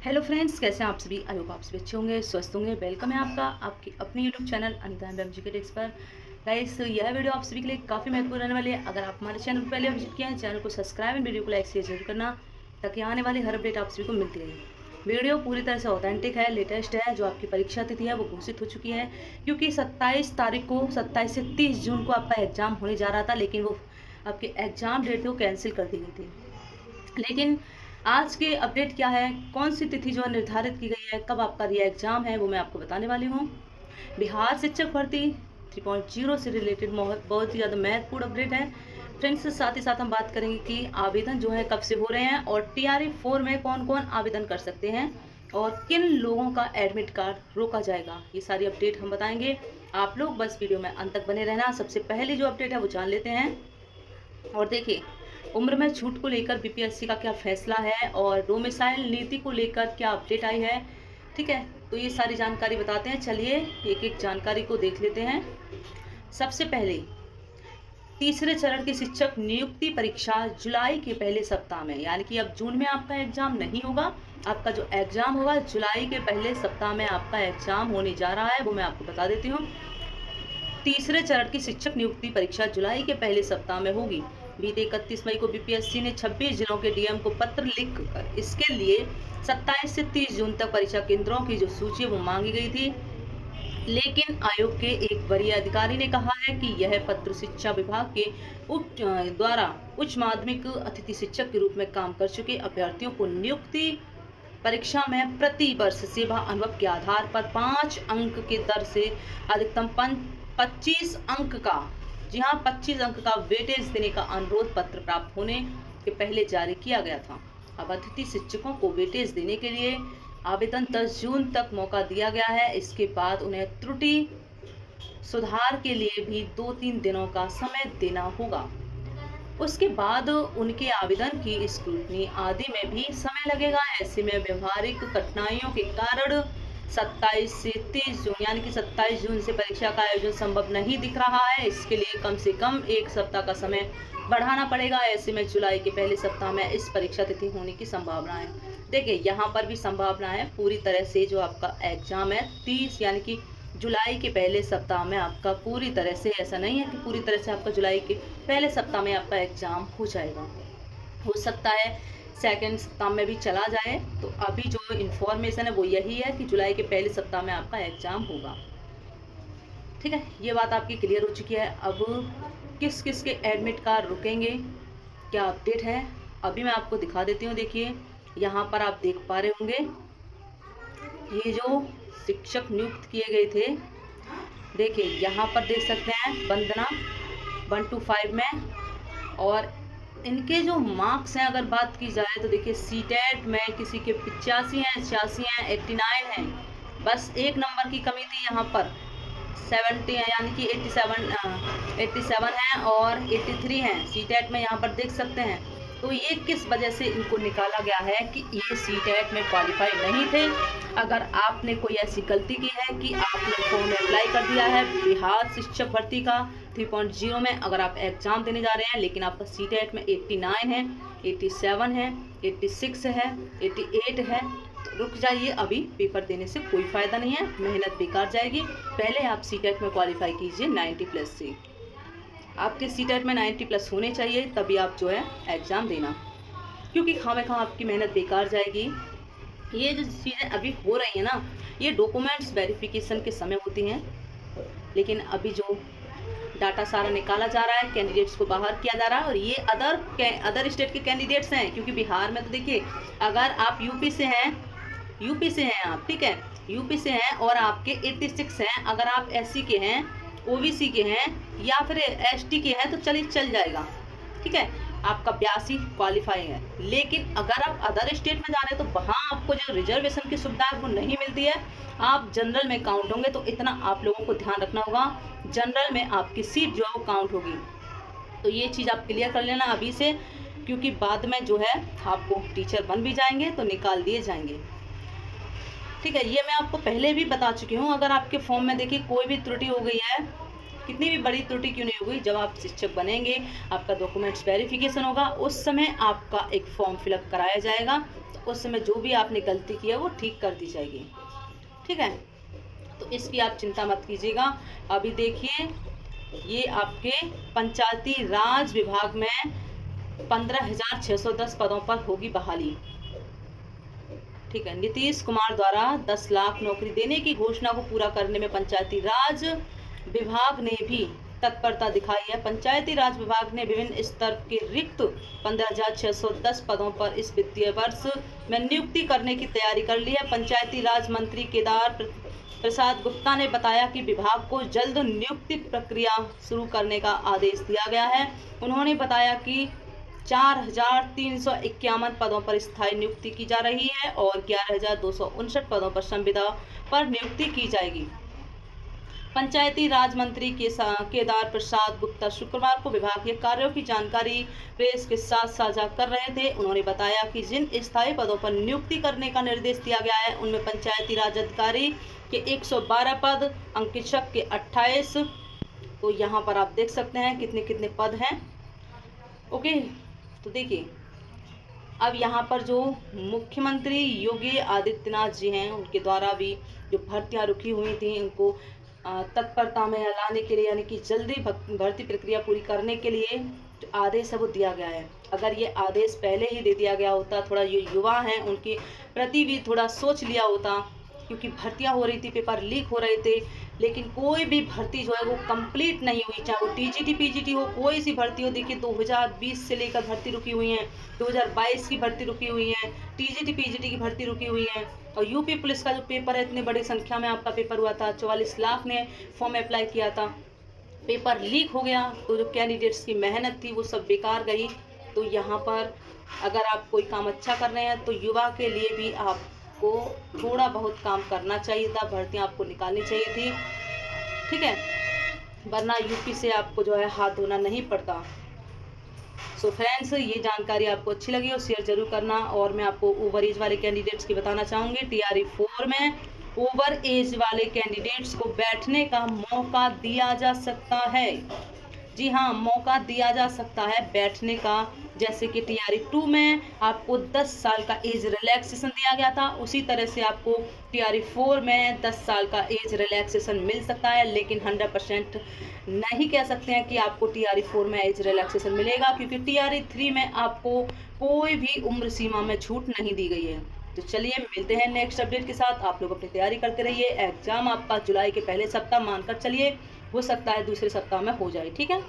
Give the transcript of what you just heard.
Hello friends, कैसे हैं आप सभी। आई होप आप सभी अच्छे होंगे, स्वस्थ होंगे। वेलकम है आपका आपके अपने YouTube channel Anita M G के टिप्स पर। गाइस, यह वीडियो आप सभी के लिए काफ़ी महत्वपूर्ण रहने वाली है। अगर आप हमारे चैनल को पहले विजिट किया है, चैनल को सब्सक्राइब एंड वीडियो को लाइक शेयर जरूर करना, ताकि आने वाली हर अपडेट आप सभी को मिलती रहे। वीडियो पूरी तरह से ऑथेंटिक है, लेटेस्ट है। जो आपकी परीक्षा तिथि है वो घोषित हो चुकी है, क्योंकि 27 तारीख को 27 से 30 जून को आपका एग्जाम होने जा रहा था, लेकिन वो आपके एग्जाम डेट थी वो कैंसिल कर दी गई थी। लेकिन आज के अपडेट क्या है, कौन सी तिथि जो है निर्धारित की गई है, कब आपका री एग्जाम है, वो मैं आपको बताने वाली हूँ। बिहार शिक्षक भर्ती 3.0 से रिलेटेड बहुत ही ज़्यादा महत्वपूर्ण अपडेट है फ्रेंड्स। साथ ही साथ हम बात करेंगे कि आवेदन जो है कब से हो रहे हैं, और TRE 4 में कौन कौन आवेदन कर सकते हैं, और किन लोगों का एडमिट कार्ड रोका जाएगा। ये सारी अपडेट हम बताएंगे। आप लोग बस वीडियो में अंत तक बने रहना। सबसे पहले जो अपडेट है वो जान लेते हैं। और देखिए, उम्र में छूट को लेकर BPSC का क्या फैसला है, और डोमिसाइल नीति को लेकर क्या अपडेट आई है। ठीक है, तो ये सारी जानकारी बताते हैं। चलिए एक एक जानकारी को देख लेते हैं। सबसे पहले, तीसरे चरण की शिक्षक नियुक्ति परीक्षा जुलाई के पहले सप्ताह में, यानी कि अब जून में आपका एग्जाम नहीं होगा। आपका जो एग्जाम होगा जुलाई के पहले सप्ताह में आपका एग्जाम होने जा रहा है, वो मैं आपको बता देती हूँ। तीसरे चरण की शिक्षक नियुक्ति परीक्षा जुलाई के पहले सप्ताह में होगी। बीते 31 मई को BPSC ने 26 जिलों के DM को पत्र लिखकर इसके लिए 27 से 30 जून तक परीक्षा केंद्रों की जो सूची वो मांगी गई थी। लेकिन आयोग के एक वरीय अधिकारी ने कहा है कि यह पत्र शिक्षा विभाग के द्वारा उच्च माध्यमिक अतिथि शिक्षक के रूप में काम कर चुके अभ्यर्थियों को नियुक्ति परीक्षा में प्रति वर्ष सेवा अनुभव के आधार पर 5 अंक के दर से अधिकतम 25 अंक का, जी हाँ, 25 अंक का वेटेज देने का अनुरोध पत्र प्राप्त होने के पहले जारी किया गया था। अब अतिथि शिक्षकों को वेटेज देने के लिए आवेदन 10 जून तक मौका दिया गया है। इसके बाद उन्हें त्रुटि सुधार के लिए भी 2-3 दिनों का समय देना होगा। उसके बाद उनके आवेदन की स्क्रूटनी आदि में भी समय लगेगा। ऐसे में व्यवहारिक कठिनाइयों के कारण 27 से 30 जून, यानी कि 27 जून से परीक्षा का आयोजन संभव नहीं दिख रहा है। इसके लिए कम से कम एक सप्ताह का समय बढ़ाना पड़ेगा। ऐसे में जुलाई के पहले सप्ताह में इस परीक्षा तिथि होने की संभावना है। देखिए, यहाँ पर भी संभावना है पूरी तरह से जो आपका एग्जाम है 30, यानी कि जुलाई के पहले सप्ताह में आपका पूरी तरह से, ऐसा नहीं है कि पूरी तरह से आपका जुलाई के पहले सप्ताह में आपका एग्जाम हो जाएगा। हो सकता है सेकेंड सप्ताह में भी चला जाए। तो अभी जो इन्फॉर्मेशन है वो यही है कि जुलाई के पहले सप्ताह में आपका एग्जाम होगा। ठीक है, ये बात आपकी क्लियर हो चुकी है। अब किस किस के एडमिट कार्ड रुकेंगे, क्या अपडेट है, अभी मैं आपको दिखा देती हूँ। देखिए, यहाँ पर आप देख पा रहे होंगे, ये जो शिक्षक नियुक्त किए गए थे, देखिए यहाँ पर देख सकते हैं वंदना 1 to 5 में। और इनके जो मार्क्स हैं अगर बात की जाए तो देखिए, CTET में किसी के 85 हैं, 86 हैं, 89 हैं। बस एक नंबर की कमी थी यहाँ पर, 70 है, यानी कि 87 हैं और 83 हैं CTET में, यहाँ पर देख सकते हैं। तो ये किस वजह से इनको निकाला गया है कि ये CTET में क्वालिफाई नहीं थे। अगर आपने कोई ऐसी गलती की है कि आपने फॉर्म अप्लाई कर दिया है बिहार शिक्षक भर्ती का 3.0 में, अगर आप एग्जाम देने जा रहे हैं लेकिन आपका CTET में 89 है, 87 है, 86 है, 88 है, तो रुक जाइए। अभी पेपर देने से कोई फ़ायदा नहीं है, मेहनत बेकार जाएगी। पहले आप CTET में क्वालिफाई कीजिए 90+ से। आपके CTET में 90+ होने चाहिए, तभी आप जो है एग्ज़ाम देना, क्योंकि खामख़ाह आपकी मेहनत बेकार जाएगी। ये जो चीज़ें अभी हो रही हैं ना, ये डॉक्यूमेंट्स वेरिफिकेशन के समय होती हैं, लेकिन अभी जो डाटा सारा निकाला जा रहा है, कैंडिडेट्स को बाहर किया जा रहा है, और ये अदर स्टेट के कैंडिडेट्स हैं। क्योंकि बिहार में तो देखिए, अगर आप यूपी से हैं आप, ठीक है, यूपी से हैं और आपके 86 हैं, अगर आप SC के हैं, OBC के हैं, या फिर ST के हैं, तो चल जाएगा। ठीक है, आपका 82 क्वालिफाई है। लेकिन अगर आप अदर स्टेट में जा रहे हैं तो वहाँ आपको जो रिजर्वेशन की सुविधा है वो नहीं मिलती है। आप जनरल में काउंट होंगे, तो इतना आप लोगों को ध्यान रखना होगा, जनरल में आपकी सीट जो है वो काउंट होगी। तो ये चीज़ आप क्लियर कर लेना अभी से, क्योंकि बाद में जो है आपको टीचर बन भी जाएंगे तो निकाल दिए जाएंगे। ठीक है, ये मैं आपको पहले भी बता चुकी हूँ। अगर आपके फॉर्म में देखिए कोई भी त्रुटि हो गई है, कितनी भी बड़ी त्रुटि क्यों नहीं हो गई, जब आप शिक्षक बनेंगे, आपका डॉक्यूमेंट्स वेरिफिकेशन होगा, उस समय आपका एक फॉर्म फिलअप कराया जाएगा। तो उस समय जो भी आपने गलती की है वो ठीक कर दी जाएगी। ठीक है, तो इसकी आप चिंता मत कीजिएगा। अभी देखिए, ये आपके पंचायती राज विभाग में 15,610 पदों पर होगी बहाली। ठीक है, नीतीश कुमार द्वारा 10 लाख नौकरी देने की घोषणा को पूरा करने में पंचायती राज विभाग ने भी तत्परता दिखाई है। पंचायती राज विभाग ने विभिन्न स्तर के रिक्त 15,610 पदों पर इस वित्तीय वर्ष में नियुक्ति करने की तैयारी कर ली है। पंचायती राज मंत्री केदार प्रसाद गुप्ता ने बताया कि विभाग को जल्द नियुक्ति प्रक्रिया शुरू करने का आदेश दिया गया है। उन्होंने बताया कि 4,351 पदों पर स्थायी नियुक्ति की जा रही है और 11,259 पदों पर संविदा पर नियुक्ति की जाएगी। पंचायती राज मंत्री केदार प्रसाद गुप्ता शुक्रवार को विभागीय कार्यों की जानकारी प्रेस के साथ साझा कर रहे थे। उन्होंने बताया कि जिन स्थायी पदों पर नियुक्ति करने का निर्देश दिया गया है उनमें पंचायती राज अधिकारी के 112 पद, अंकेक्षक के 28। तो यहाँ पर आप देख सकते हैं कितने कितने पद हैं। ओके, तो देखिए, अब यहाँ पर जो मुख्यमंत्री योगी आदित्यनाथ जी हैं उनके द्वारा भी जो भर्तियां रुकी हुई थी उनको तत्परता में लाने के लिए, यानी कि जल्दी भर्ती प्रक्रिया पूरी करने के लिए जो आदेश है वो दिया गया है। अगर ये आदेश पहले ही दे दिया गया होता, थोड़ा जो युवा हैं उनके प्रति भी थोड़ा सोच लिया होता, क्योंकि भर्तियां हो रही थी, पेपर लीक हो रहे थे, लेकिन कोई भी भर्ती जो है वो कंप्लीट नहीं हुई, चाहे वो टीजीटी पीजीटी हो, कोई सी भर्ती हो। देखिए 2020 से लेकर भर्ती रुकी हुई है, 2022 की भर्ती रुकी हुई है, टीजीटी पीजीटी की भर्ती रुकी हुई है। और यूपी पुलिस का जो पेपर है, इतने बड़ी संख्या में आपका पेपर हुआ था, 44 लाख ने फॉर्म अप्लाई किया था, पेपर लीक हो गया, तो जो कैंडिडेट्स की मेहनत थी वो सब बेकार गई। तो यहाँ पर अगर आप कोई काम अच्छा कर रहे हैं तो युवा के लिए भी आपको थोड़ा बहुत काम करना चाहिए था, भर्तियाँ आपको निकालनी चाहिए थी। ठीक है, वरना यूपी से आपको जो है हाथ धोना नहीं पड़ता। सो फ्रेंड्स, ये जानकारी आपको अच्छी लगी और शेयर जरूर करना। और मैं आपको ओवर एज वाले कैंडिडेट्स की बताना चाहूँगी, TRE 4 में ओवर एज वाले कैंडिडेट्स को बैठने का मौका दिया जा सकता है। जी हाँ, मौका दिया जा सकता है बैठने का। जैसे कि TRE 2 में आपको 10 साल का एज रिलैक्सेशन दिया गया था, उसी तरह से आपको TRE 4 में 10 साल का एज रिलैक्सेशन मिल सकता है। लेकिन 100% नहीं कह सकते हैं कि आपको TRE 4 में एज रिलैक्सेशन मिलेगा, क्योंकि TRE 3 में आपको कोई भी उम्र सीमा में छूट नहीं दी गई है। तो चलिए मिलते हैं नेक्स्ट अपडेट के साथ। आप लोग अपनी तैयारी करते रहिए। एग्जाम आपका जुलाई के पहले सप्ताह मानकर चलिए, हो सकता है दूसरे सप्ताह में हो जाए। ठीक है।